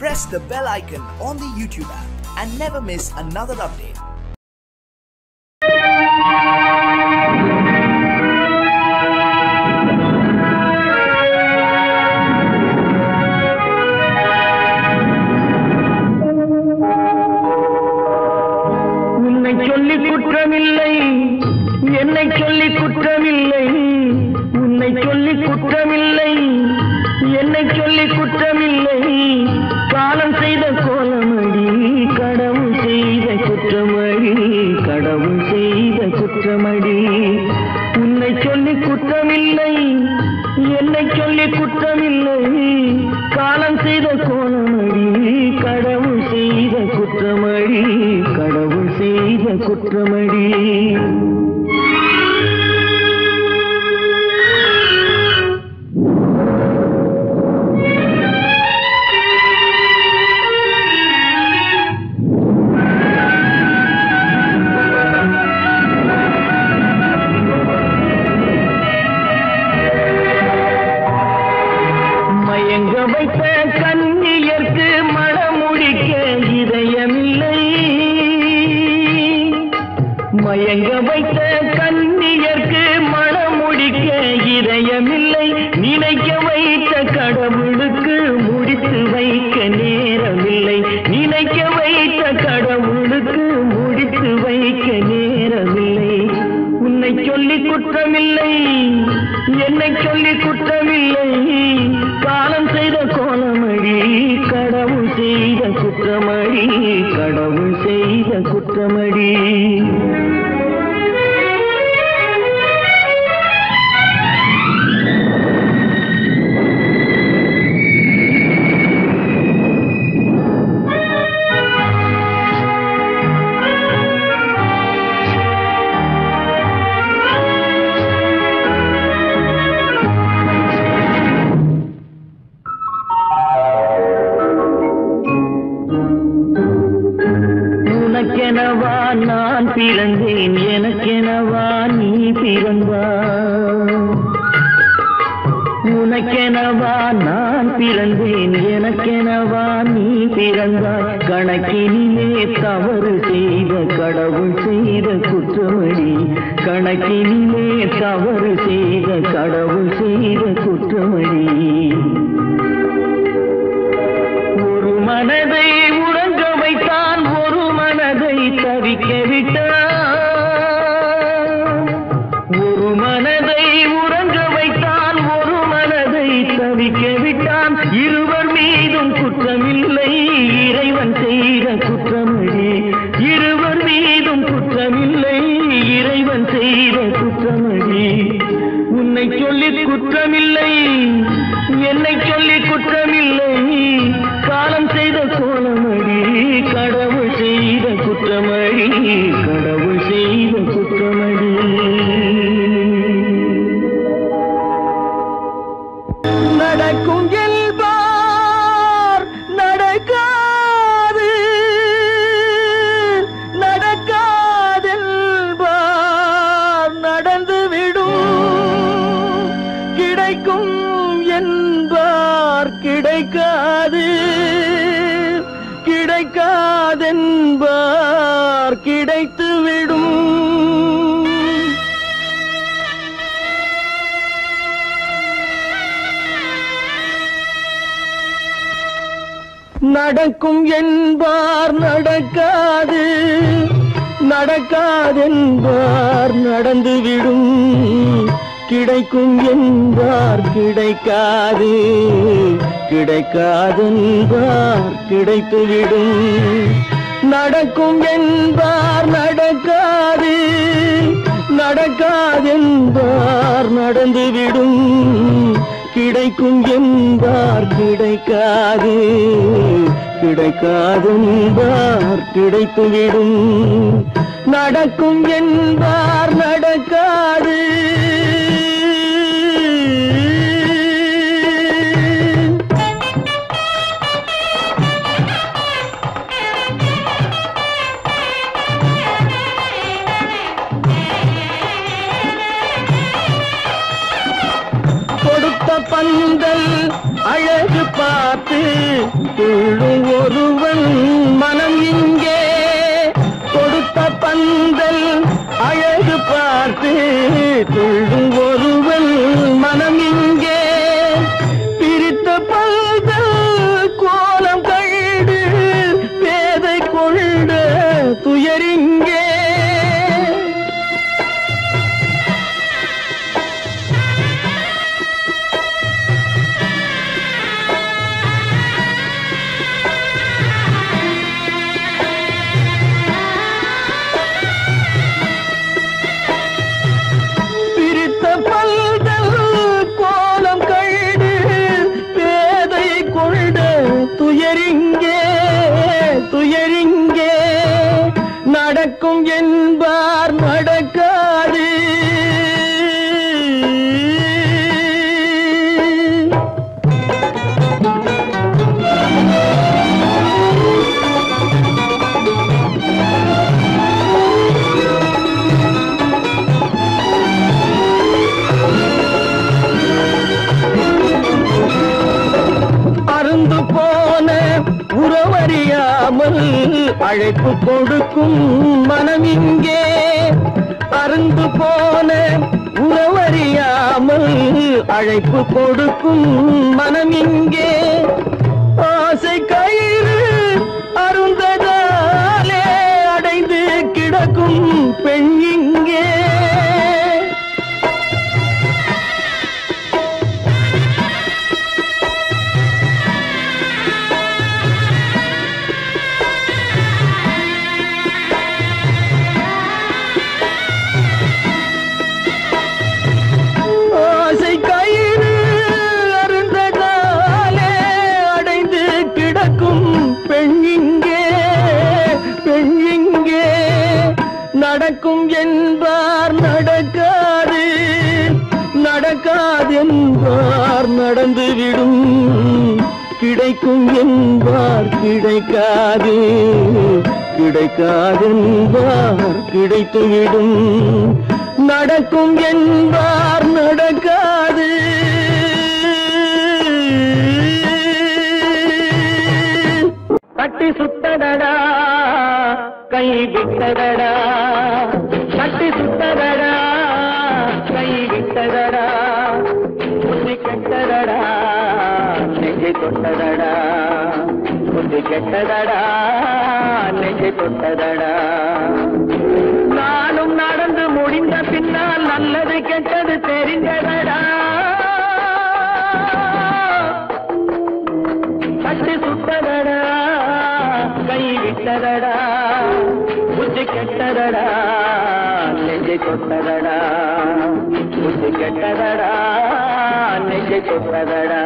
Press the bell icon on the YouTube app and never miss another update. என்னை சொல்லி குற்றமில்லை, உன்னை சொல்லி குற்றமில்லை, என்னை சொல்லி குற்றமில்லை. காலம் செய்த கோலமடி, கடவுள் செய்த குற்றமடி, கடவுள் செய்த குற்றமடி. உன்னை சொல்லி குற்றமில்லை, என்னை சொல்லி குற்றமில்லை. காலம் செய்த கோலமடி, கடவுள் செய்த குற்றமடி, கடவுள் செய்த குற்றமடி. மயங்க வைத்த கண்ணியர்க்கு மனமுடிக்க இதயமில்லை, மயங்க வைத்த கண்ணியர்க்கு மனமுடிக்க இதயமில்லை. நினைக்க வைத்த கடவுளுக்கு முடித்து வைக்க நேரமில்லை, நினைக்க வைத்த கடவுளுக்கு முடித்து வைக்க நேரமில்லை. உன்னை சொல்லி குற்றமில்லை, என்னை சொல்லி குற்றமில்லை. காலம் செய்த கோலமடி, கடவுள் செய்த குற்றமடி, கடவுள் செய்த குற்றமடி. உனக்கெனவா நான் பிறந்தேன், எனக்கெனவா நீ பிறந்தாய். உனக்கெனவா நான் பிறந்தேன், எனக்கெனவா நீ பிறந்தாய். கணக்கினிலே தவறு செய்த கடவுள் செய்த குற்றமடி, கணக்கினிலே தவறு செய்த கடவுள் செய்த குற்றமடி. ஒரு மனதை உறங்க வைத்தான், ஒரு மனதை தவிக்க விட்டான். ஒரு மனதை உறங்க வைத்தான், ஒரு மனதை தவிக்க விட்டான். இருவர் மீதும் குற்றமில்லை, இறைவன் செய்த குற்றமடி. இருவர் மீதும் குற்றமில்லை, இறைவன் செய்த குற்றமடி. உன்னை சொல்லி குற்றமில்லை, என்னை சொல்லி குற்றமில்லை. காலம் செய்த கோலமடி, கடவுள் செய்த குற்றமடி, கடவுள் செய்த குற்றமடி. நடக்கும் என்பார் நடக்காது, நடக்காதென்பார் நடந்துவிடும். கிடைக்கும் என்பார் கிடைக்காது, கிடைக்காதென்பார் கிடைத்துவிடும். நடக்கும் என்பார் நடக்காது, நடக்காதென்பார் நடந்துவிடும். கிடைக்கும் என்பார் கிடைக்காது, கிடைக்காதென்பார் கிடைத்துவிடும். நடக்கும் என்பார் நடக்காது, நடக்காதென்பார் நடந்துவிடும். கிடைக்கும் என்பார் கிடைக்காது, கிடைக்காதென்பார் கிடைத்துவிடும். நடக்கும் என்பார் நடக்காது. கொடுத்த பந்தல் அழகு பார்த்து துள்ளும் ஒருவன் மனம் இங்கே கொடுத்த பந்தல் அழகு பார்த்து துள்ளும் ஒருவன் மனம் இங்கே பிரித்த பந்தல் கோலம் கண்டு பேதை கொண்ட துயரிங்கே துயரிங்கே நடக்கும் என்பார் நடக்காது அருந்து போன உறவறியாமல் அழைப்பு கொடுக்கும் மனம் இங்கே அருந்து போன உறவறியாமல் அழைப்பு கொடுக்கும் மனம் இங்கே ஆசை கயிறு அருந்ததாலே அடைந்து கிடக்கும் பெண் இங்கே நடக்கும் என்பார் நடக்காது நடக்காது என்பார் நடந்துவிடும் கிடைக்கும் என்பார் கிடைக்காது கிடைக்காது என்பார் கிடைத்துவிடும் நடக்கும் என்பார் நடக்காது கட்டி சுத்தடடா கை விட்டதடா கட்டி சுத்ததடா கை விட்டதடா புத்தி கெட்டதடா நெஞ்சை தொட்டதடா புத்தி கெட்டதடா நெஞ்சை தொட்டதடா நானும் நடந்து முடிந்த பின்னால் நல்லது கெட்டது தெரிந்ததடா கட்டி சுத்ததடா கை விட்டதடா புத்தி கெட்டதடா நெஞ்சை தொட்டதடா புத்தி கெட்டதடா நெஞ்சை தொட்டதடா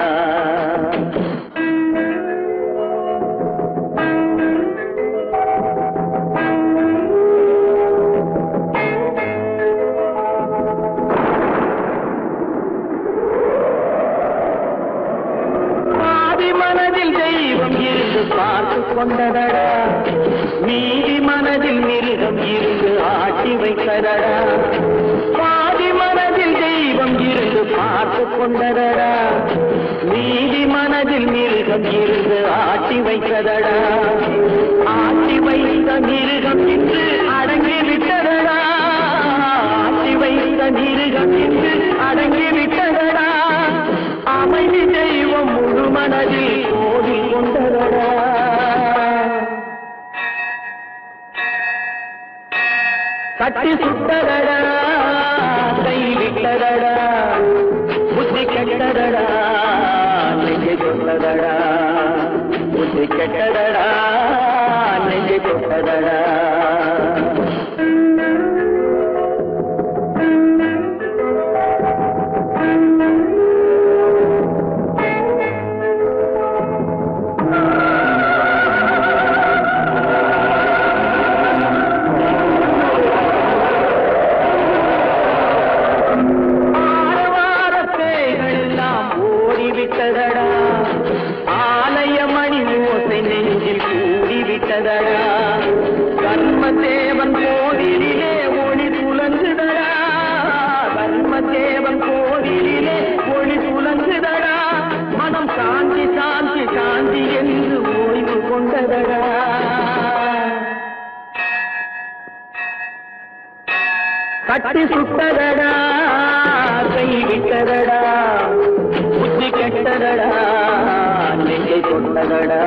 மனதில் தெய்வம் இருந்து பார்த்து கொண்டதடா நீதி மனதில் மிருகம் இருந்து ஆட்டி வைத்ததடா பாதி மனதில் தெய்வம் இருந்து பார்த்து கொண்டதடா நீதி மனதில் மிருகம் இருந்து ஆட்டி வைத்ததடா ஆட்டி வைத்த மிருகம் இன்று அடங்கி விட்டதடா ஆட்டி வைத்த மிருகம் இன்று அடங்கி விட்டதடா அமைதி தெய்வம் முழு மனதில் கோவில் கொண்டதடா கட்டி சுட்டதடா கை விட்டதடா புத்தி கெட்டதடா நெஞ்சை தொட்டதடா புத்தி கெட்டதடா நெஞ்சை தொட்டதடா விட்டதடா கட்டி சுட்டதடா கை விட்டதடா புத்தி கெட்டதடா நெஞ்சை தொட்டதடா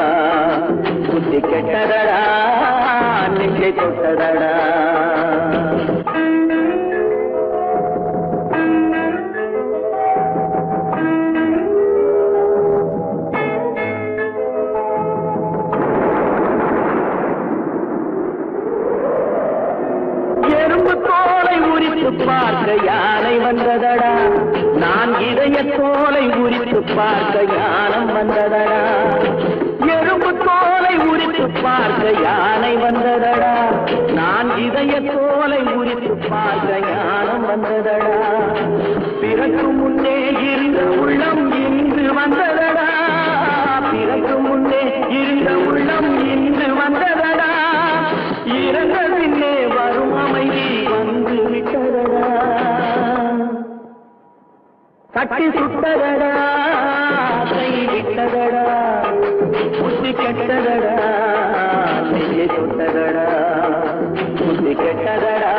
புத்தி கெட்டதடா நெஞ்சை தொட்டதடா பார்க்க யானை வந்ததடா நான் இதய தோலை உரித்து பார்க்க யானம் வந்ததடா எறும்பு தோலை உரித்து பார்க்க யானை வந்ததடா நான் இதய தோலை உரித்து பார்க்க யானம் வந்ததடா பிறகு முன்னே இருந்த உள்ளம் இன்று வந்ததடா பிறகு முன்னே இருந்த உள்ளம் இன்று வந்ததடா இறந்த பின்னே வரும் அமைதி வந்து விட்டதடா கட்டி சுட்டதடா கை விட்டதடா புத்தி கெட்டதடா நெஞ்சை தொட்டதடா புத்தி கெட்டதடா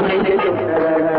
நெஞ்சை தொட்டதடா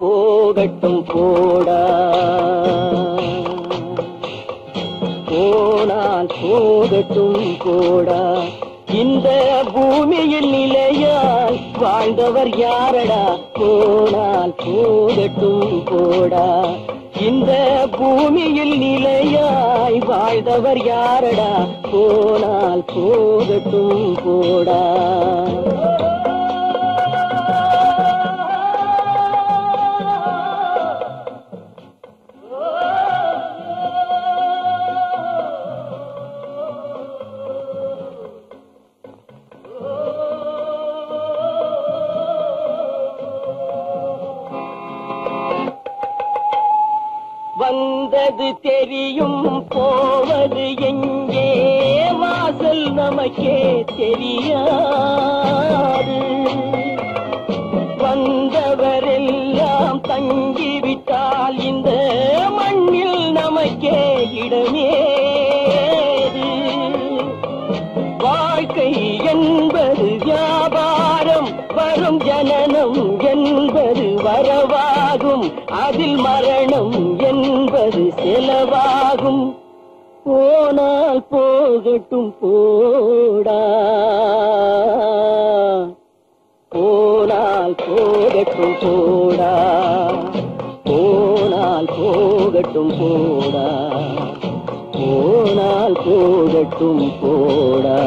போகட்டும் போடா போனால் போகட்டும் போடா இந்த பூமியில் நிலையால் வாழ்ந்தவர் யாரடா போனால் போகட்டும் போடா இந்த பூமியில் நிலையாய் வாழ்ந்தவர் யாரடா போனால் போகட்டும் போடா வந்தது தெரியும் போவது எங்கே வாசல் நமக்கே தெரியாது வந்தவரெல்லாம் தங்கிவிட்டால் இந்த மண்ணில் நமக்கே இடமேது வாழ்க்கை என்பது வியாபாரம் வரும் ஜனனம் என்பது வரவாகும் அதில் மரணம் என்பது செலவாகும் போனால் போகட்டும் போடா போனால் போகட்டும் போடா போனால் போகட்டும் போடா போனால் போகட்டும் போடா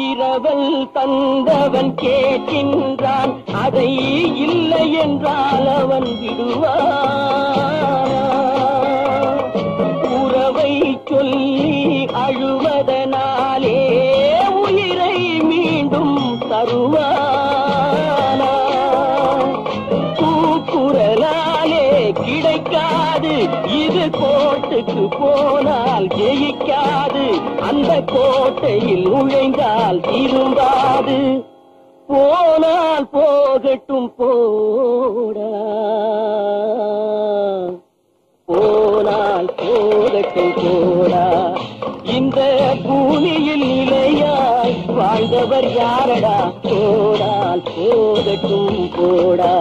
இரவல் தந்தவன் கேட்கின்றான் அதை இல்லை என்றால் அவன் விடுவான் உறவை சொல்லி அழுவதனாலே உயிரை மீண்டும் தருவானா கூக்குரலாலே கிடைக்காது இது கோட்டுக்கு போனால் ஜெயிக்காது அந்த கோட்டையில் நுழைந்தால் திரும்பாது போனால் போகட்டும் போடா போனால் போகட்டும் போடா இந்த பூமியில் நிலையாய் வாழ்ந்தவர் யாரடா போனால் போகட்டும் போடா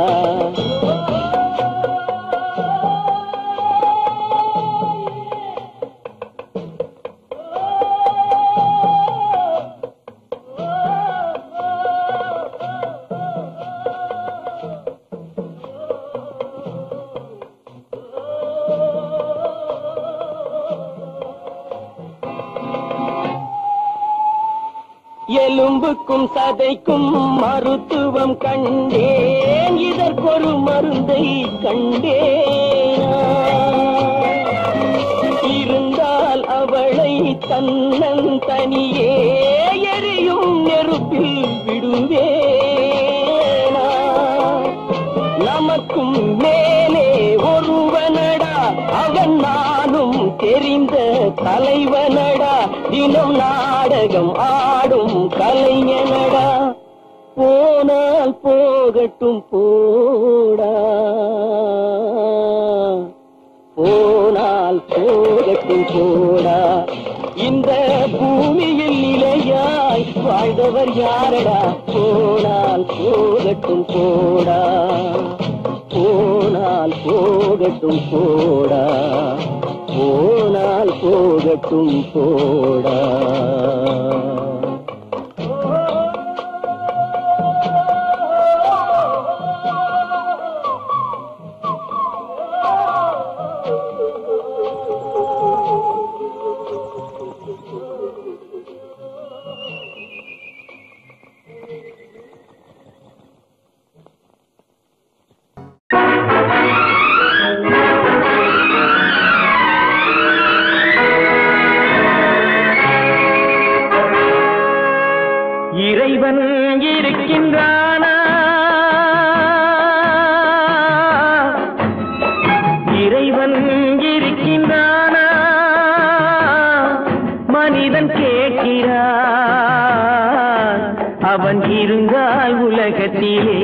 எலும்புக்கும் சதைக்கும் மருத்துவம் கண்டேன், இதற்கொரு மருந்தை கண்டேன். இருந்தால் அவளை தன்னன் தனியே எரியும் நெருப்பில் விடுவேனா? நமக்கும் மேலே ஒருவனடா, அவன் நானும் தெரிந்த தலைவனடா, தினம் நாடகம் ஆடும் கலைஞனடா. போனால் போகட்டும் போடா, போனால் போகட்டும் போடா. இந்த பூமியில் நிலையாய் வாழ்ந்தவர் யாரடா? போனால் போகட்டும் போடா, போனால் போகட்டும் போடா, போனால் போகட்டும் போடா. இறைவன் இருக்கின்றானா? இறைவன் இருக்கின்றானா? மனிதன் கேட்கிறான். அவன் இருந்தால் உலகத்திலே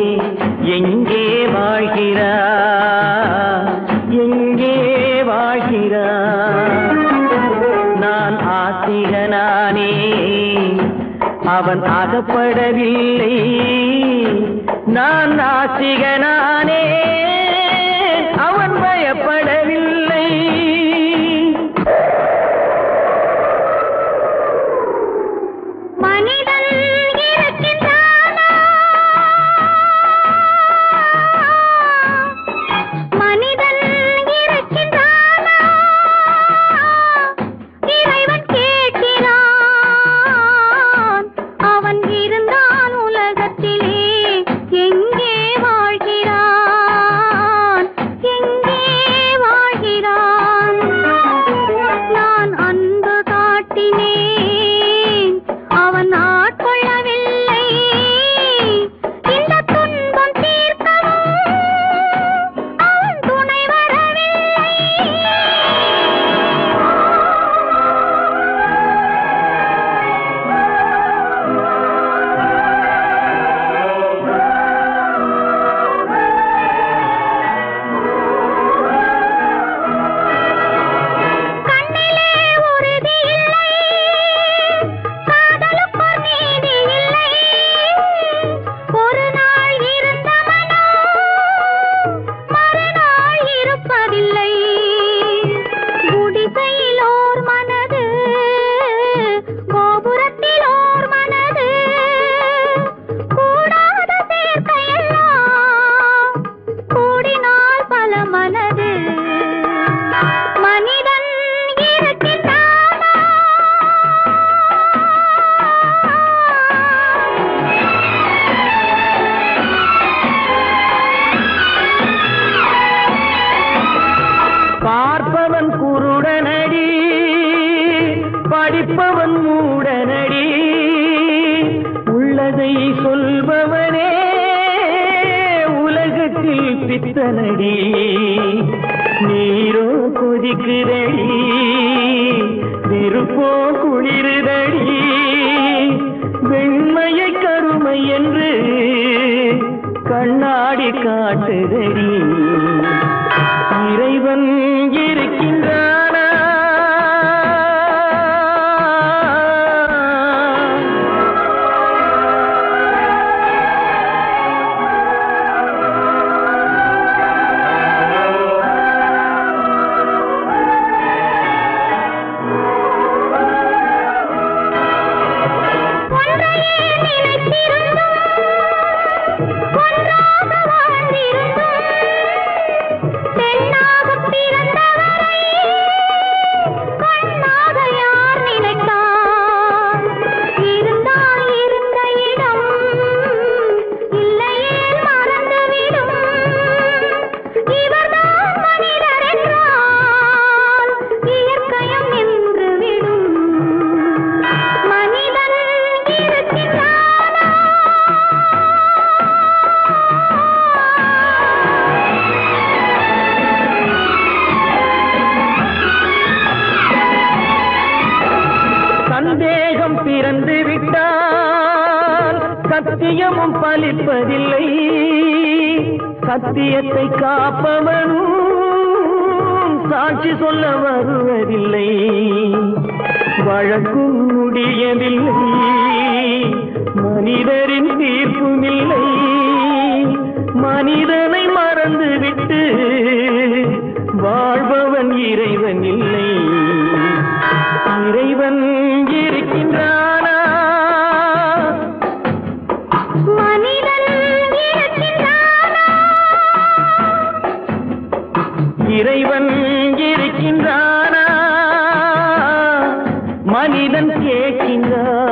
எங்கே வாழ்கிறான்? எங்கே வாழ்கிறான்? நான் ஆசிரியனானே, அவன் அகப்படவில்லை. நான் நாசிகனானே, அவன் பயப்படவில்லை. மனிதன் இருக்கின்றானா? மனிதன் இருக்கின்றானா? இறைவன் கேட்கிறான். அவன் இருந்தால் உலகத்திலே எங்கே வாழ்கிறான்? எங்கே வாழ்கிறான்? நான் அன்பு காட்டினேன், அவன் ஆட்கொள்ளவில்லை. இந்த துன்பம் தீர்க்கவும் அவன் துணை வரவில்லை. கண்ணிலே உறுதி இல்லை, காதலுக்கு நீதி இல்லை. ஒரு நாள் இருந்த மனம் மறுநாள் இருப்பதில்லை. குடிசையில் ஓர் மனது, கோபுரத்தில் ஓர் மனது, கூடாத சேர்க்கையெல்லாம் கூடினால் பல மனது. மனிதன் இருக்கின்றானா? பார்ப்பவன் குருடனடி, படிப்பவன் மூடனடி. உள்ளதை சொல்பவனே உலகத்தில் பித்தனடி. நீரோ கொதிக்குதடி, நெருப்போ குளிருதடி. வெண்மையை கருமை என்று கண்ணாடி காட்டுதடி. இறைவன் இருக்கின்றானா? ஒன்றையே நினைத்திருந்தும் ஒன்றாக வாழ்ந்திருந்தும் சத்தியமும் பலிப்பதில்லை, சத்தியத்தை காப்பவனும் சாட்சி சொல்ல வருவதில்லை. வழக்கும் முடியவில்லை, மனிதரின் தீர்ப்பும் இல்லை. மனிதனை மறந்துவிட்டு வாழ்பவன் இறைவன் இல்லை. இறைவன் இருக்கின்றானா? மனிதன் இருக்கின்றானா? இறைவன் இருக்கின்றானா? மனிதன் கேட்கின்றான்.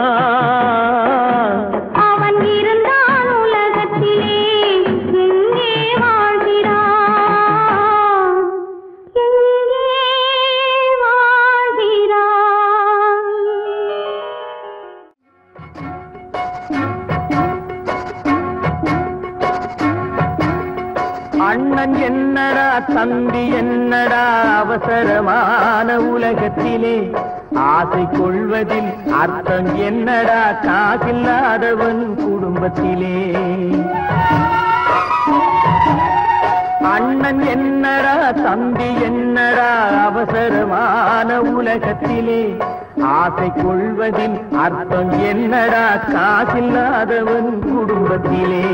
அவன் இருந்தான் உலகத்திலே, எங்கே வாழ்கிறான்? எங்கே வாழ்கிறான்? அண்ணன் என்னடா தம்பி என்னடா அவசரமான உலகத்திலே, ஆசை கொள்வதில் அர்த்தம் என்னடா காசில்லாதவன் குடும்பத்திலே. அண்ணன் என்னடா தம்பி என்னடா அவசரமான உலகத்திலே, ஆசை கொள்வதில் அர்த்தம் என்னடா காசில்லாதவன் குடும்பத்திலே.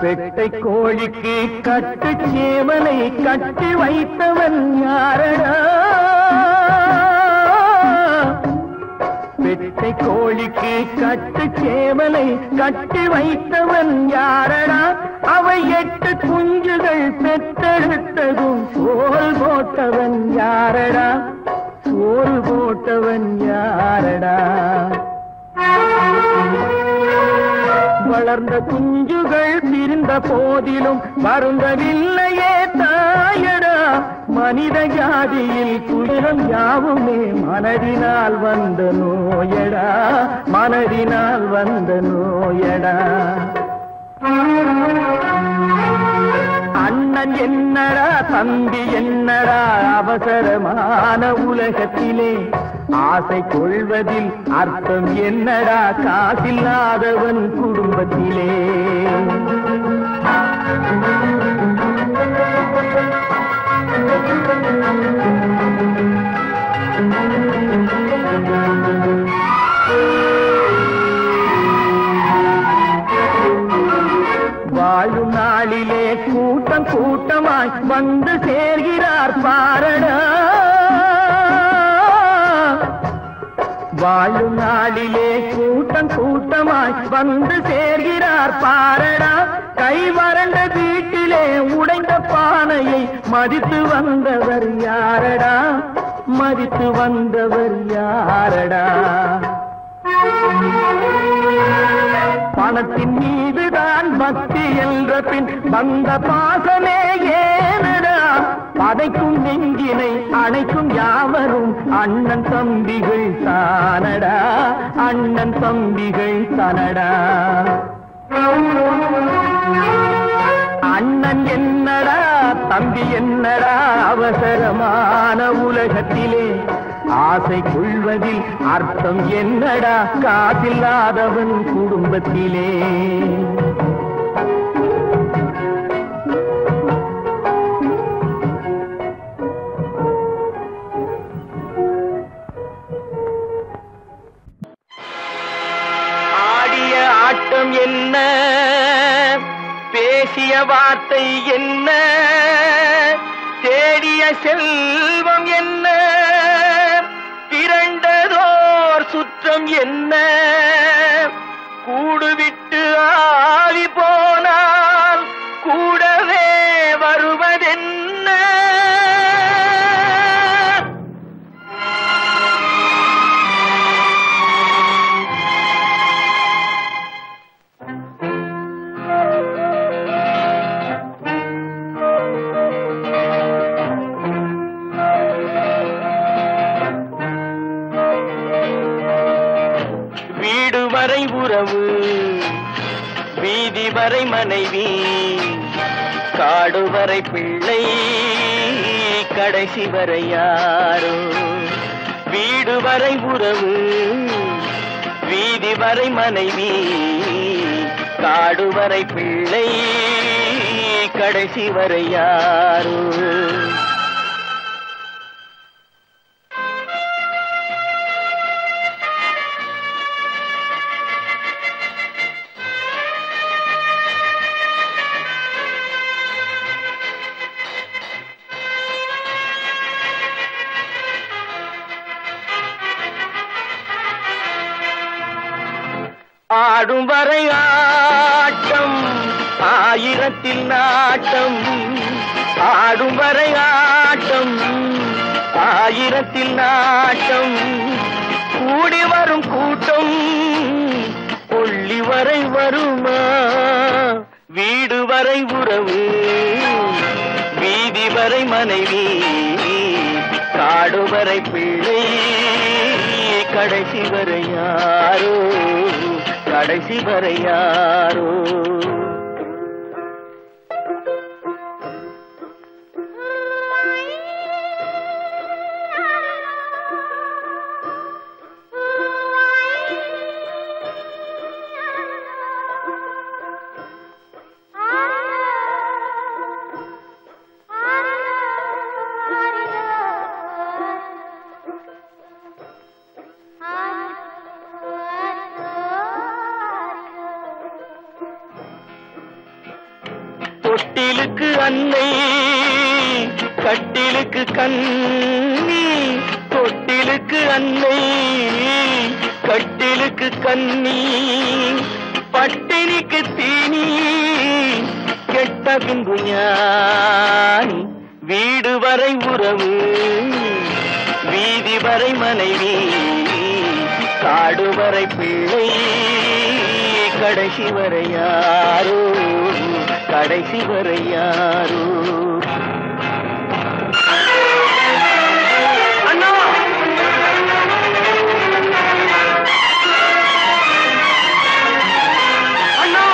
பெட்டை கோழிக்கு கட்டு சேவலை கட்டி வைத்தவன் யாரடா? பெட்டை கோழிக்கு கட்டு சேவலை கட்டி வைத்தவன் யாரடா? அவை 8 குஞ்சுகள் பெற்றெடுத்ததும் சோல் போட்டவன் யாரடா? சோல் போட்டவன் யாரடா? வளர்ந்த குஞ்சுகள் பிரிந்த போதிலும் வருந்தவில்லையே தாயடா. மனித ஜாதியில் துயரம் யாவுமே மனதினால் வந்த நோயடா, மனதினால் வந்த நோயடா. அண்ணன் என்னடா தம்பி என்னடா அவசரமான உலகத்திலே, ஆசை கொள்வதில் அர்த்தம் என்னடா காசில்லாதவன் குடும்பத்திலே. வாழும் நாளிலே கூட்டம் கூட்டமாய் வந்து சேர்கிறார் பாரடா. வாழும் நாளிலே கூட்டம் கூட்டமாய் வந்து சேர்கிறார் பாரடா. கை வறண்ட வீட்டிலே உடைந்த பானையை மதித்து வந்தவர் யாரடா? மதித்து வந்தவர் யாரடா? பணத்தின் மீதுதான் பக்தி என்ற பின் வந்த பாசமே ஏனடா? பதைக்கும் நெஞ்சினை அணைக்கும் யாவரும் அண்ணன் தம்பிகள் தானடா, அண்ணன் தம்பிகள் தானடா. அண்ணன் என்னடா தம்பி என்னடா அவசரமான உலகத்திலே, ஆசை கொள்வதில் அர்த்தம் என்னடா காசில்லாதவன் குடும்பத்திலே. ஆடிய ஆட்டம் என்ன, பேசிய வார்த்தை என்ன, தேடிய செல்வம் என்ன, திரண்டதோர் சுற்றம் என்ன, கூடுவிட்டு ஆவி போனால் கூடவே வருவதென்ன. வரை உறவு, வீதி வரை மனைவி, காடு வரை பிள்ளை, கடைசி வரை யாரோ. வீடு வரை உறவு, வீதி வரை மனைவி, காடு வரை பிள்ளை, கடைசி வரை யாரோ. ஆடும் வரை ஆட்டம், ஆயிரத்தில் நாட்டம். ஆடும் வரை ஆட்டம், ஆயிரத்தில் நாட்டம். கூடி வரும் கூட்டம் கொள்ளி வரை வருமா. வீடு வரை உறவு, வீதி வரை மனைவி, காடு வரை பிள்ளை, கடைசி வரை யாரோ, கடைசி வரை யாரோ. தொட்டிலுக்கு அன்னை, கட்டிலுக்கு கண்ணி. தொட்டிலுக்கு அன்னை, கட்டிலுக்கு கண்ணி. பட்டினிக்கு தீனி, கெட்ட பின்பு ஞானி. வீடு வரை உறவு, வீதி வரை மனைவி, காடு வரை பிள்ளை, கடைசி வரை யாரோ, கடைசி வரை யாரோ. அண்ணா அண்ணா,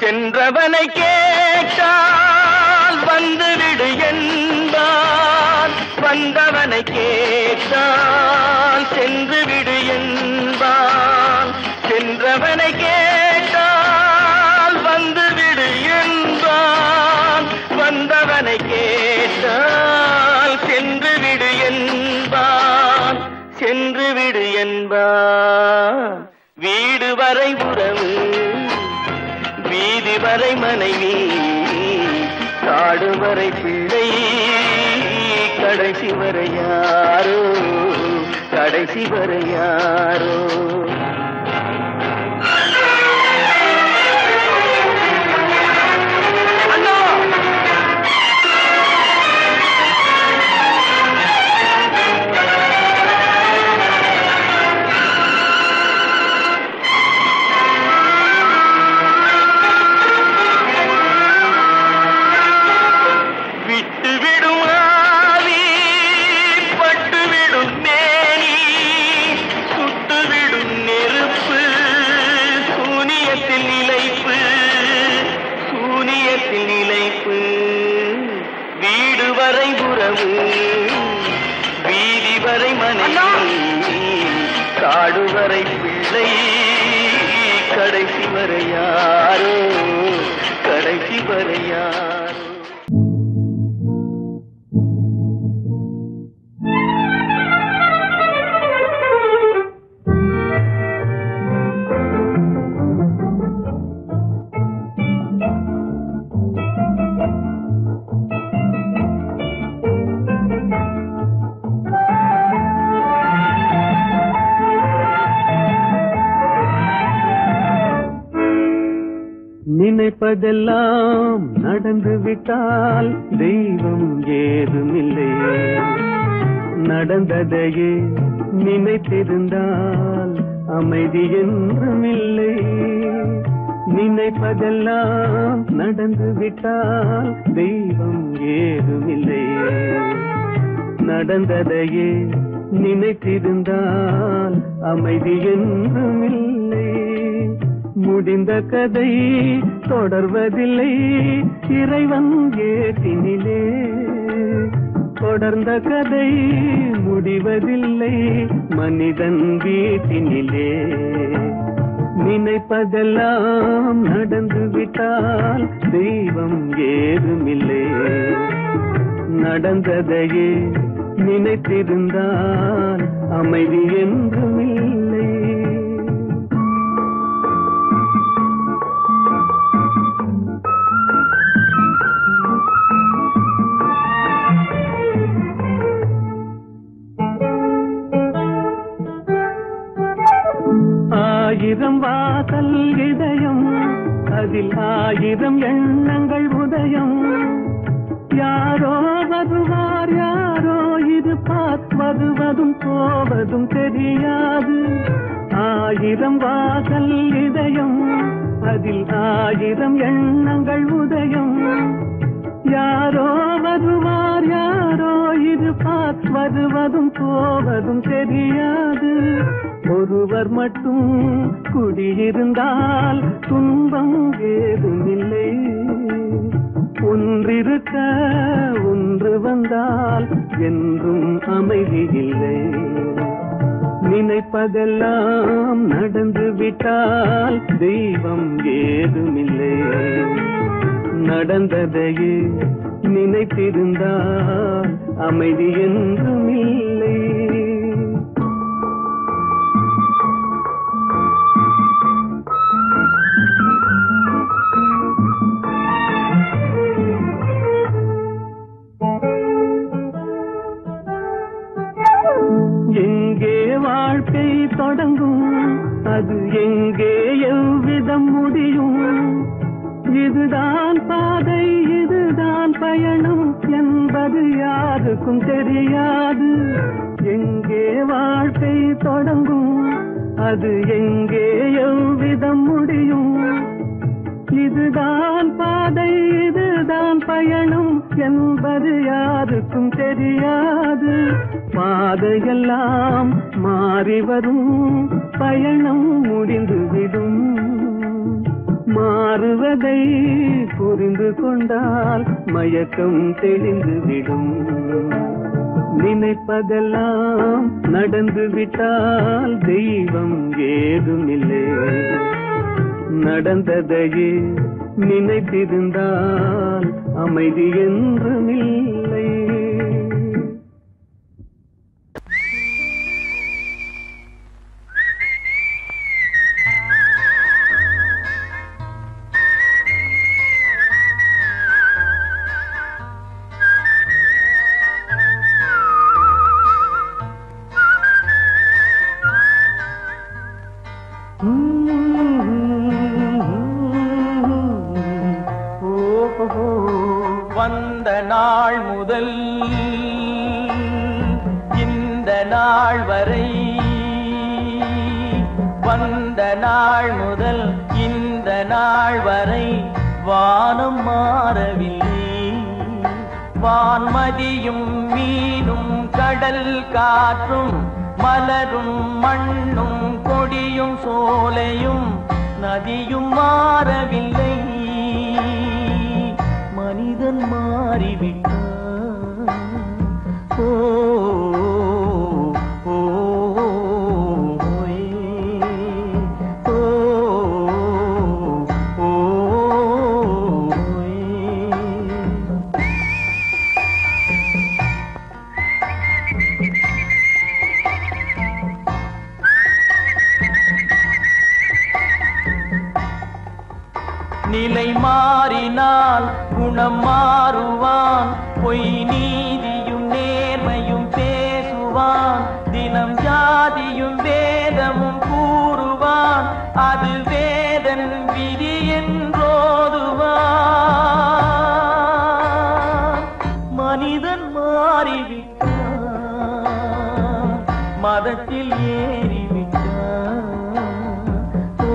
சென்றவனை கேட்டால் வந்துவிடு என்பான், வந்தவனை கேட்டால் சென்று விடு என்பான். சென்றவனை கேட்டால் வந்துவிடு என்பான், வந்தவனை கேட்டால் சென்று விடு என்பான், சென்று விடு என்பான். வீடு வரை உறவு, வீதி வரை மனைவி, காடு வரை பிள்ளை, கடைசி வரை யாரோ, கடைசி வரை யாரோ. வீடு வரை உறவு, வீதி வரை மனைவி, காடு வரை பிள்ளை, கடைசி வரை யாரோ, கடைசி வரை யாரோ. நினைப்பதெல்லாம் நடந்து விட்டால் தெய்வம் ஏதுமில்லை, நடந்ததையே நினைத்திருந்தால் அமைதி என்றுமில்லை. நினைப்பதெல்லாம் நடந்து விட்டால் தெய்வம் ஏதுமில்லை. நடந்ததையே நினைத்திருந்தால் அமைதி என்றும் இல்லை. முடிந்த கதை தொடர்வதில்லை இறைவன் ஏற்றினிலே. தொடர்ந்த கதை முடிவதில்லை மனிதன் வீட்டினிலே. நினைப்பதெல்லாம் நடந்து விட்டால் தெய்வம் ஏதுமில்லை. நடந்ததையே நினைத்திருந்தால் அமைதி என்றும் இல்லை. ஆயிரம் வாசல் இதயம் அதில் ஆயிரம் எண்ணங்கள் உதயம். யாரோ வருவார் யாரோ இருப்பார் வருவதும் போவதும் தெரியாது. ஆயிரம் வாசல் இதயம் அதில் ஆயிரம் எண்ணங்கள் உதயம். யாரோ வருவார் யாரோ இருப்பார் வருவதும் போவதும் தெரியாது. ஒருவர் மட்டும் குடியிருந்தால் துன்பம் ஏதுமில்லை. ஒன்றிருக்க ஒன்று வந்தால் என்றும் அமைதி இல்லை. நினைப்பதெல்லாம் நடந்து விட்டால் தெய்வம் ஏதுமில்லை. நடந்ததையே நினைத்திருந்தால் அமைதி என்றும் இல்லை. எங்கே வாழ்க்கை தொடங்கும் அது எங்கே எவ்விதம் முடியும். இதுதான் பாதை இதுதான் பயணம் என்பது யாருக்கும் தெரியாது. எங்கே வாழ்க்கை தொடங்கும் அது எங்கே எவ்விதம் முடியும். இதுதான் பாதை இதுதான் பயணம் என்பது யாருக்கும் தெரியாது. பாதையெல்லாம் மாறி வரும் பயணம் முடிந்துவிடும். மாறுவதை புரிந்து கொண்டால் மயக்கம் தெளிந்துவிடும். நினைப்பதெல்லாம் நடந்து விட்டால் தெய்வம் ஏதுமில்லை. நடந்ததையே நினைத்திருந்தால் அமைதி என்றும் இல்லை. வந்த நாள் முதல் இந்த நாள் வரை, வந்த நாள் முதல் இந்த நாள் வரை வானம் மாறவில்லை. வான்மதியும் மீனும் கடல் காற்றும் மலரும் மண்ணும் கொடியும் சோலையும் நதியும் மாறவில்லை. மனிதன் மாறிவிட்டான். ஓ ஓ ஓ நிலை மாறினால் குணம் மாறுவான். பொய் நீதியும் நேர்மையும் பேசுவான். தினம் ஜாதியும் வேதமும் கூறுவான். அது வேதன் விதி என்றோதுவான். மனிதன் மாறிவிட்டான். மதத்தில் ஏறிவிட்டான். ஓ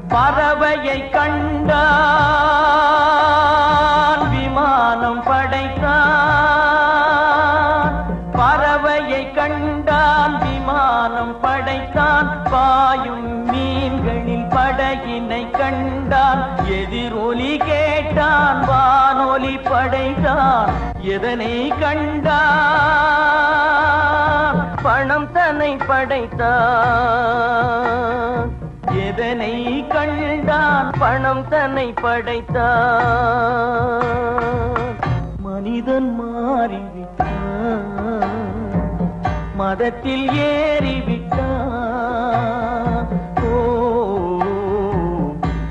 பறவையை கண்டான் விமானம் படைத்தான். பறவையை கண்டான் விமானம் படைத்தான். பாயும் மீன்களில் படகினை கண்டான். எதிரொலி கேட்டான் வானொலி படைத்தான். எதனை கண்டான் பணம் தன்னை படைத்தான். எதனை கண்டான் பணம் தன்னை படைத்தான். மனிதன் மாறிவிட்டான். மதத்தில் ஏறிவிட்டான். ஓ ஓ,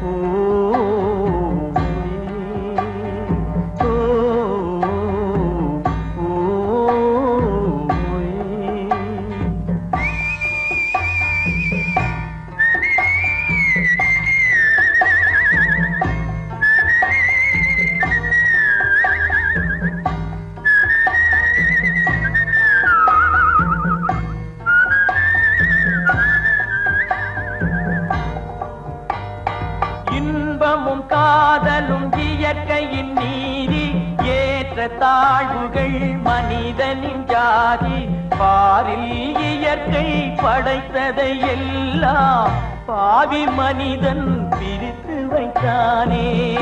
ஓ, ஓ, இன்பமும் காதலும் இயற்கையின் நீதி. ஏற்ற தாழ்வுகள் மனிதனின் ஜாதி. பாரில் இயற்கை படைத்ததை எல்லாம் பாவி மனிதன் பிரித்து வைத்தானே.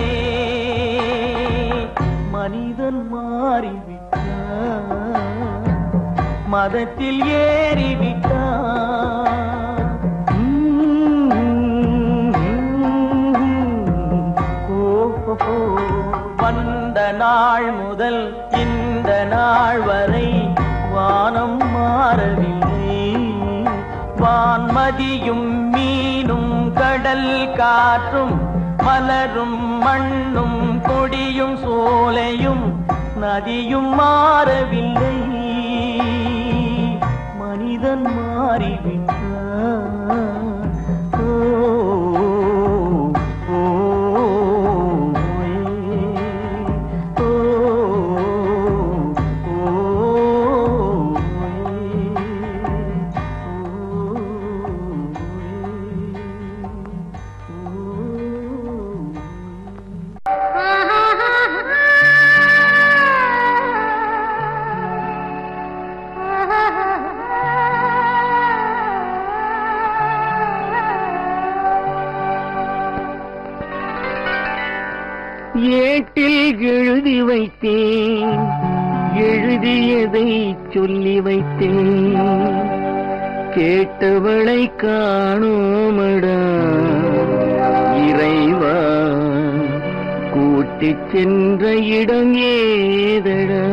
மனிதன் மாறிவிட்டான். மதத்தில் ஏறிவிட்டான். வந்த நாள் முதல் இந்த நாள் வரை வானம் மாறவில்லை. வான்மதியும் மீனும் கடல் காற்றும் மலரும் மண்ணும் கொடியும் சோலையும் நதியும் மாறவில்லை. மனிதன் மாறிவிட்டான். ஏட்டில் எழுதி வைத்தேன். எழுதியதை சொல்லி வைத்தேன். கேட்டவளை காணோமடா இறைவா. கூட்டிச் சென்ற இடம் ஏதடா.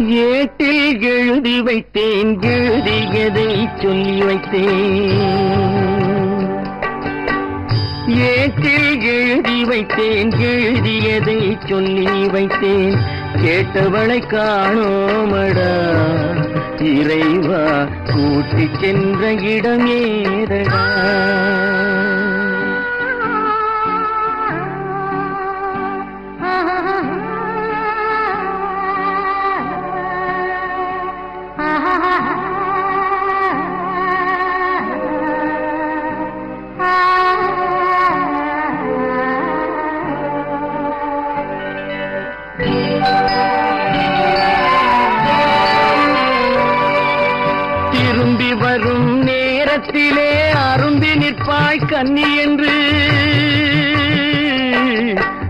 ஏட்டில் எழுதி வைத்தேன். எழுதியதை சொல்லி வைத்தேன். ஏட்டில் எழுதி வைத்தேன். எழுதியதை சொல்லி வைத்தேன். கேட்டவளை காணோமடா இறைவா. கூட்டிச் சென்ற இடம் ஏதடா. திரும்பி வரும் நேரத்திலே அரும்பி நிற்பாய் கன்னி என்று.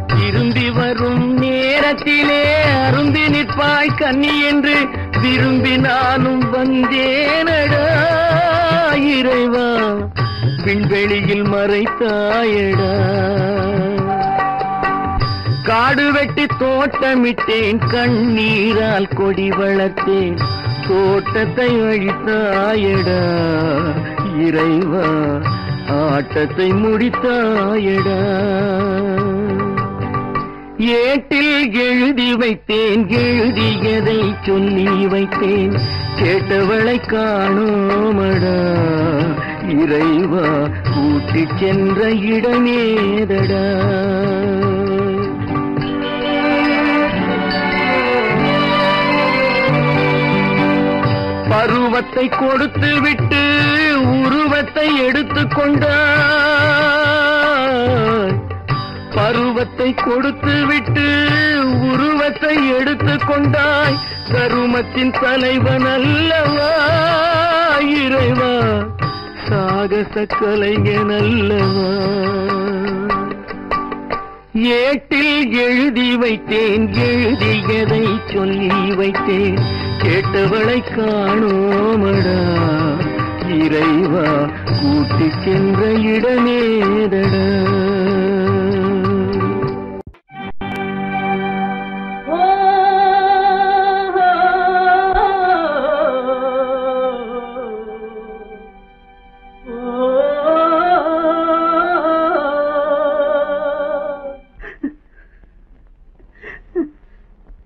திரும்பி வரும் நேரத்திலே அரும்பி நிற்பாய் கன்னி என்று விரும்பி நானும் வந்தேனடா இறைவா. விண்வெளியில் மறைத்தாயடா. காடு வெட்டி தோட்டமிட்டேன். கண்ணீரால் கொடி வளர்த்தேன். தோட்டத்தை அழித்தாயடா இறைவா. ஆட்டத்தை முடித்தாயடா. ஏட்டில் எழுதி வைத்தேன், எழுதியதை சொல்லி வைத்தேன், கேட்டவளை காணோமடா இறைவா, கூட்டிச் சென்ற இடமேதடா. பருவத்தை கொடுத்து விட்டு உருவத்தை எடுத்துக் கொண்டாய், பருவத்தை கொடுத்து விட்டு உருவத்தை எடுத்துக் கொண்டாய், கருமத்தின் தலைவன் அல்லவா இறைவா, சாகச கலைஞன் அல்லவா. ஏட்டில் எழுதி வைத்தேன், எழுதியதை சொல்லி வைத்தேன், கேட்டவளை காணோமடா இறைவா, கூட்டிச் சென்ற இடமேதடா.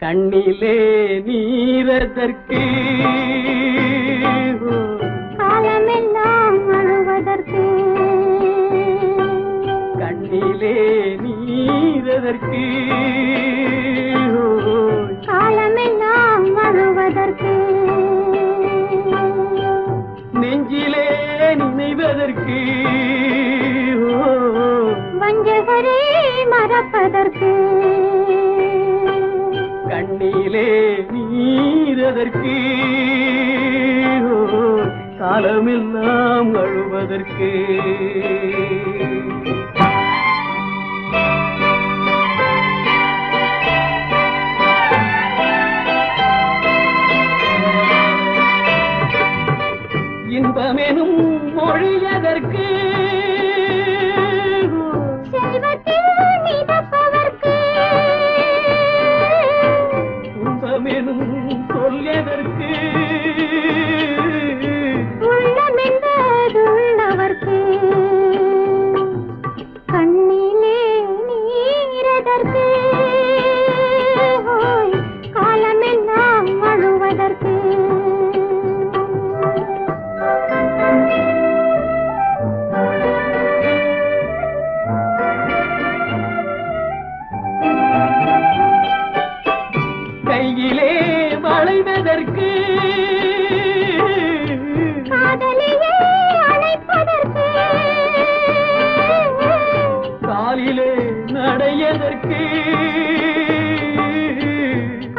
கண்ணிலே நீரதற்கு, காலமெல்லாம் அழுவதற்கு, கண்ணிலே நீரதற்கு, காலமெல்லாம் அழுவதற்கு, நெஞ்சிலே நினைவதற்கு, வஞ்சகரே மறப்பதற்கு, கண்ணிலே நீரதற்கு, காலமெல்லாம் அழுவதற்கு. இன்பமெனும் மொழியதற்கு, செல்வத்தில் மிதப்பதற்கு, துன்பமெனும் சொல்லியதற்கு, உள்ளமென்பதுள்ளவர்க்கு, கண்ணிலே நீரதற்கு, காலமெல்லாம் அழுவதற்கு. கையிலே வளைவதற்கு, காதலியே அழைப்பதற்கு, காலிலே நடையதற்கு,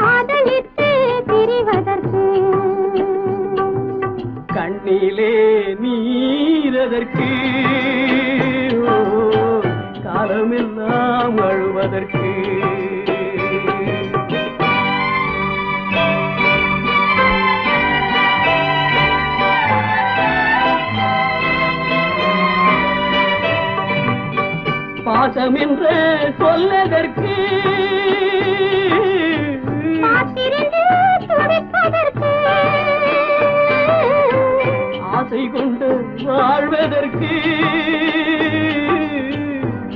காதலித்து திரிவதற்கு, கண்ணிலே நீரதற்கு, காலமெல்லாம் அழுவதற்கு. பாசம் என்று சொல்லதற்கு, காத்திருந்து துடிப்பதற்கு, ஆசை கொண்டு வாழ்வதற்கு,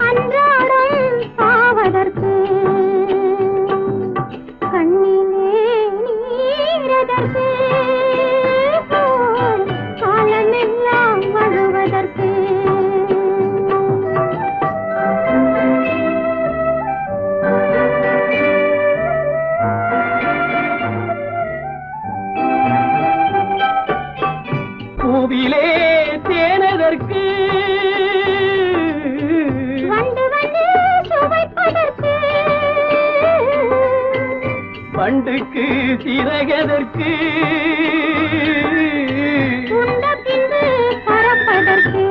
அன்றாடம் சாவதற்கு, கண்ணிலே நீரதற்கு, காலமெல்லாம் அழுவதற்கு. பூவிலே தேனதற்கு, வந்து வந்து சுவைப்பதற்கு, பண்டுக்கு சிறகதற்கு, உண்ட பின்பு பறப்பதற்கு,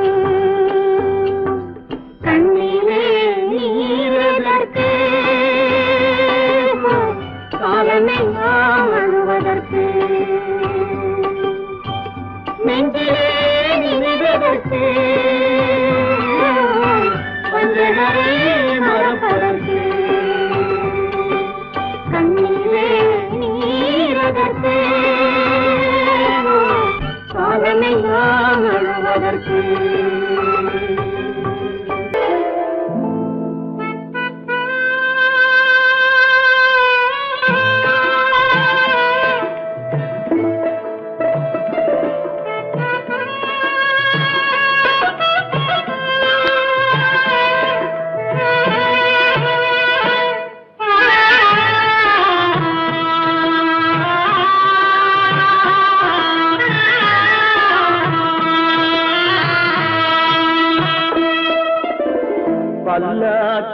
கண்ணிலே நீரதற்கு, காலமெல்லாம் அழுவதற்கு, நெஞ்சிலே நினைவதற்கு, வஞ்சகரை மறப்பதற்கு, கண்ணிலே நீரதற்கு, காலமெல்லாம் அழுவதற்கு.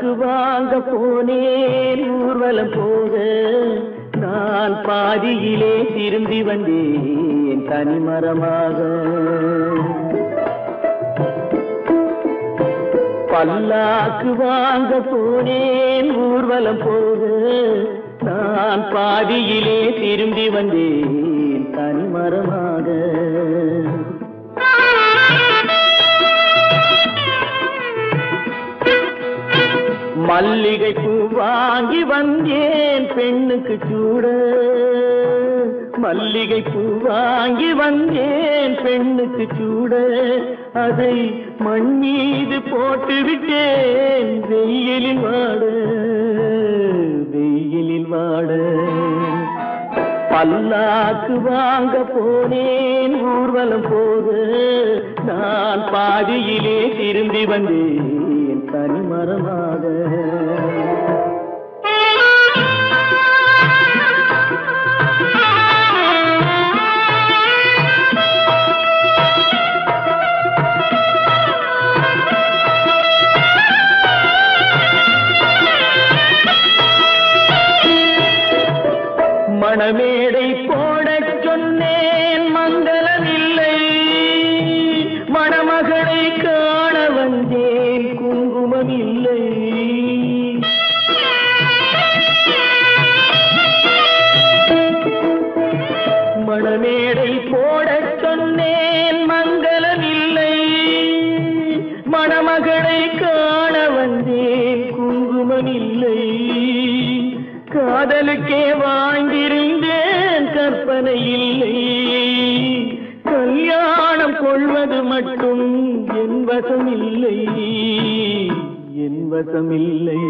பல்லாக்கு வாங்க போனேன் ஊர்வலம் போக நான் பாதியிலே திரும்பி வந்தேன் தனிமரமாக. பல்லாக்கு வாங்க போனேன் ஊர்வலம் போக நான் பாதியிலே திரும்பி வந்தேன் தனிமரமாக. மல்லிகை பூ வாங்கி வந்தேன் பெண்ணுக்கு சூட, மல்லிகை பூ வாங்கி வந்தேன் பெண்ணுக்கு சூட, அதை மண் மீது போட்டு விட்டேன் வெயிலில் வாட, வெயிலில் வாட. பல்லாக்கு வாங்க போனேன் ஊர்வலம் போக நான் பாதியிலே திரும்பி வந்தேன் தனிமரமாக. மணமேடை போடச் சொன்னேன் மங்களமில்லை, மணமகளை காண வந்தேன் குங்குமமில்லை. மணமேடை போடச் சொன்னேன் மங்களமில்லை, மணமகளை காண வந்தேன் குங்குமமில்லை. காதலுக்கே வாழ்ந்திருந்தேன் கற்பனை இல்லை, கல்யாணம் கொள்வது மட்டும் என் வசமில்லை, என் வசமில்லை.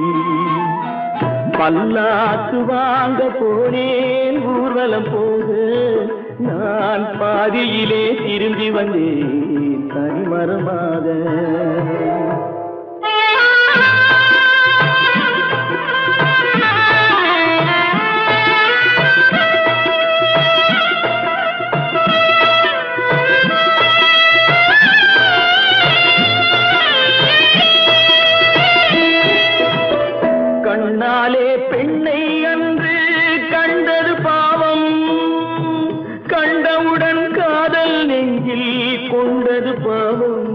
பல்லாக்கு வாங்க போனேன் ஊர்வலம் போக நான் பாதியிலே திரும்பி வந்தேன் தனிமரமாக. கண்ணாலே பெண்ணை அன்று கண்டது பாவம், கண்டவுடன் காதல் நெஞ்சில் கொண்டது பாவம்.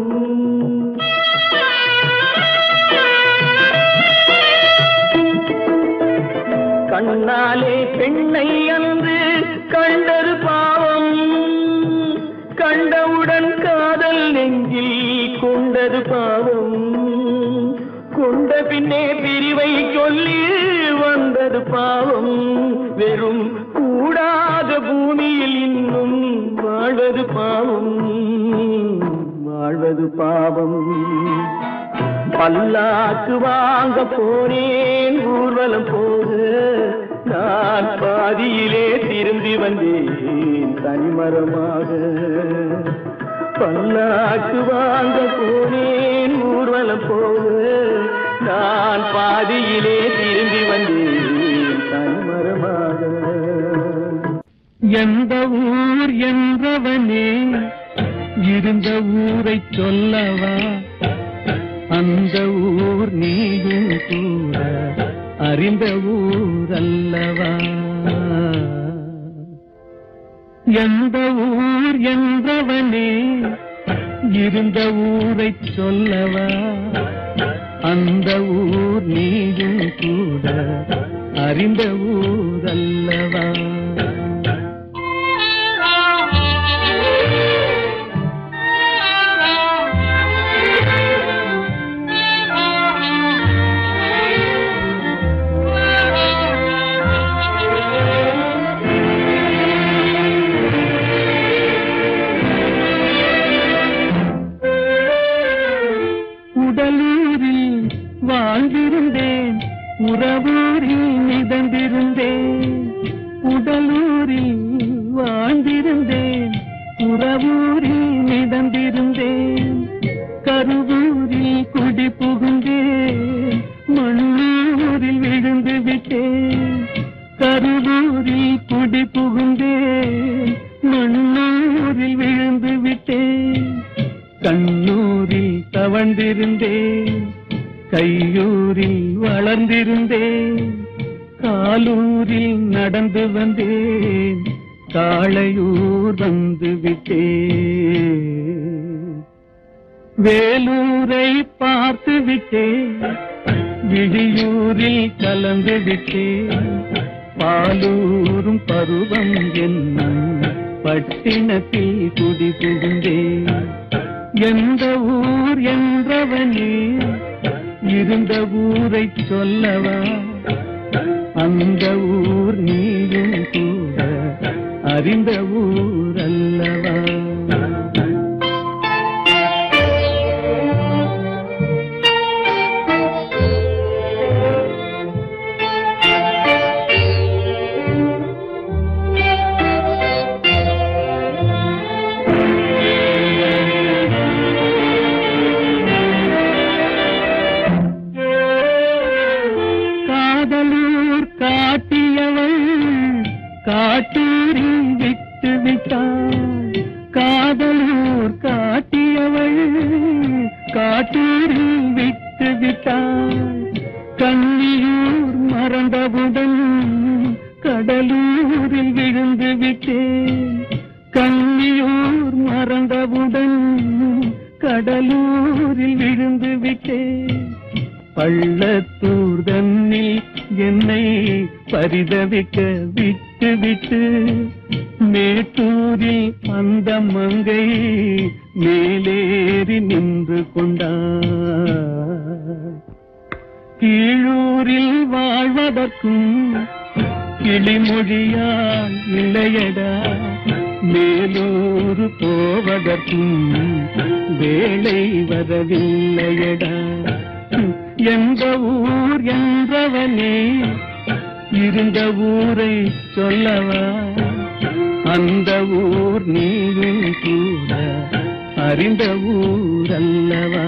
கண்ணாலே பெண்ணை அன்று கண்டது பாவம், கண்டவுடன் காதல் நெஞ்சில் கொண்டது பாவம். கொண்ட பின்னே பிரிவை சொல்லி வந்தது பாவம், வெறும் கூடாத பூமியில் இன்னும் வாழ்வது பாவம், வாழ்வது பாவம். பல்லாக்கு வாங்க போனேன் ஊர்வலம் போக நான் பாதியிலே திரும்பி வந்தேன் தனிமரமாக. பல்லாக்கு வாங்க போனேன் ஊர்வலம் போக நான் பாதியிலே திரும்பி வந்தேன் தனிமரமாக. எந்த ஊர் என்றவனே இருந்த ஊரை சொல்லவா, அந்த ஊர் நீயும் கூட அறிந்த ஊர் அல்லவா. எந்த ஊர் என்றவனே இருந்த ஊரை சொல்லவா, அந்த ஊர் நீயும் கூட அறிந்த ஊர் அல்லவா. உடலூரில் வாழ்ந்திருந்தேன், உறவூரில் மிதந்திருந்தேன். உடலூரில் வாழ்ந்திருந்தேன், உறவூரில் மிதந்திருந்தேன். கருவூரில் குடி புகுந்தேன், மண்ணூரில் விழுந்து விட்டேன். கருவூரில் குடி புகுந்தேன், மண்ணூரில் விழுந்து விட்டேன். கண்ணூரில் தவழ்ந்திருந்தேன், கையூரில் வளர்ந்திருந்தேன், காலூரில் நடந்து வந்தேன், காளையூர் வந்து விட்டேன். வேலூரை பார்த்து விட்டேன், விழியூரில் கலந்து விட்டேன், பாலூரும் பருவம் என்னும் பட்டினத்தில் குடி புகுந்தேன். எந்த ஊர் என்றவனே இருந்த ஊரை சொல்லவா, அந்த ஊர் நீயும் கூட அறிந்த ஊர் அல்லவா. காட்டூரில் விட்டு விட்டாள், காதலூர் காட்டியவள் காட்டூரில் விட்டு விட்டாள். கண்ணியூர் மறந்தவுடன் கடலூரில் விழுந்து விட்டேன், கண்ணியூர் மறந்தவுடன் கடலூரில் விழுந்து விட்டேன். பள்ளத்தூர் தன்னில் என்னை பரிதவிக்க விட்டு விட்டு மேட்டூரில் அந்த மங்கை மேலேறி நின்று கொண்டார். கீழூரில் வாழ்வதற்கும் கிளிமொழியால் இல்லையடா, மேலூர் போவதற்கும் வேலை வரவில்லையடா. எந்த ஊர் என்றவனே இருந்த ஊரை சொல்லவா, அந்த ஊர் நீயும் கூட அறிந்த ஊர் அல்லவா.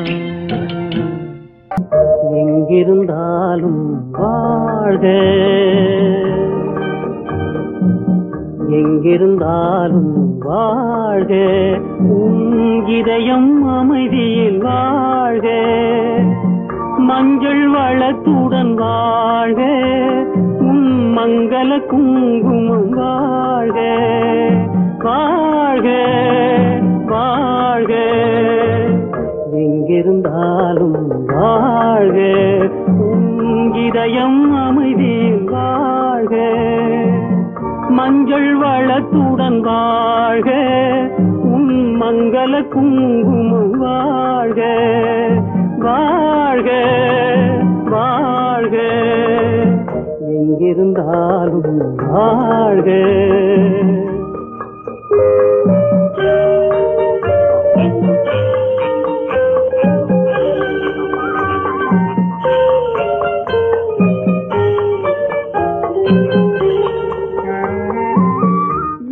எங்கிருந்தாலும் வாழ்க, எங்கிருந்தாலும் வாழ்க, உன் இதயம் அமைதியில் வாழ்க, மஞ்சள் வளத்துடன் வாழ்க, உன் மங்கள குங்குமம் வாழ்க, வாழ்க வாழ்க. எங்கிருந்தாலும் வாழ்க, உன் இதயம் அமைதியில் வாழ்க, மஞ்சள் வளத்துடன் வாழ்க, உன் மங்கள குங்குமம் வாழ்க, வாழ்க வாழ்க. எங்கிருந்தாலும் வாழ்க.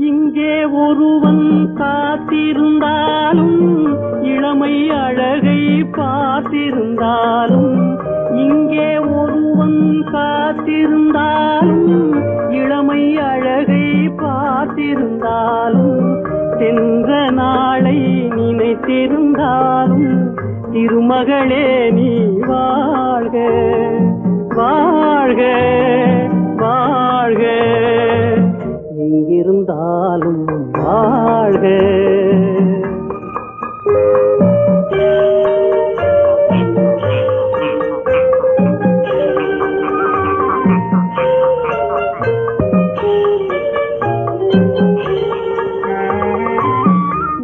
இங்கே ஒருவன் காத்திருந்தாலும், இளமை அழகை பார்த்திருந்தாலும், இங்கே ஒருவன் காத்திருந்தாலும், இளமை அழகை பார்த்திருந்தாலும், சென்ற நாளை நினைத்திருந்தாலும், திருமகளே நீ வாழ்க, வாழ்க வாழ்க. எங்கிருந்தாலும் வாழ்க.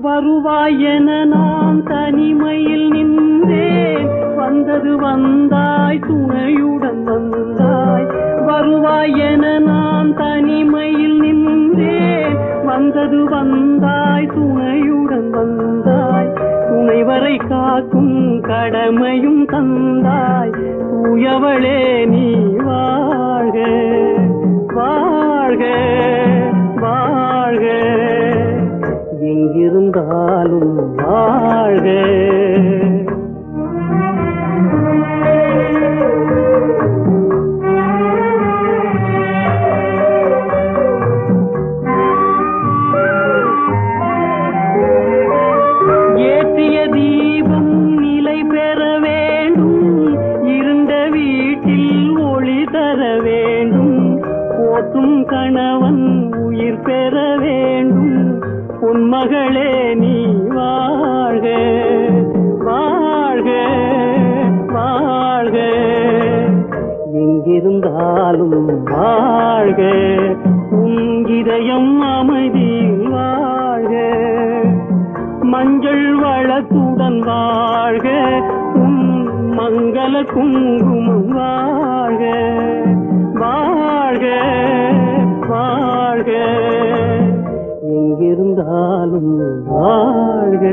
வருவாய் என நான் தனிமையில் நின்றேன், வந்தது வந்தாய் துணையுடன் வந்தாய். வருவாய் என நான் தனிமையில் நின்றேன், வந்தது வந்தாய் துணையுடன் வந்தாய். துணைவரை காக்கும் கடமையும் தந்தாய், தூயவளே நீ வாழ்க, வாழ்க வாழ்க. எங்கிருந்தாலும் வாழ்க. ஏற்றிய தீபம் நிலை பெற வேண்டும், இருண்ட வீட்டில் உன் மகளே நீ வாழ்க வாழ்க வாழ்க எங்கிருந்தாலும் வாழ்க உன் இதயம் அமைதியில் வாழ்க மஞ்சள் வளத்துடன் வாழ்க உன் மங்கள குங்குமம் வாழ்க வாழ்க வாழ்க எங்கிருந்தாலும் வாழ்க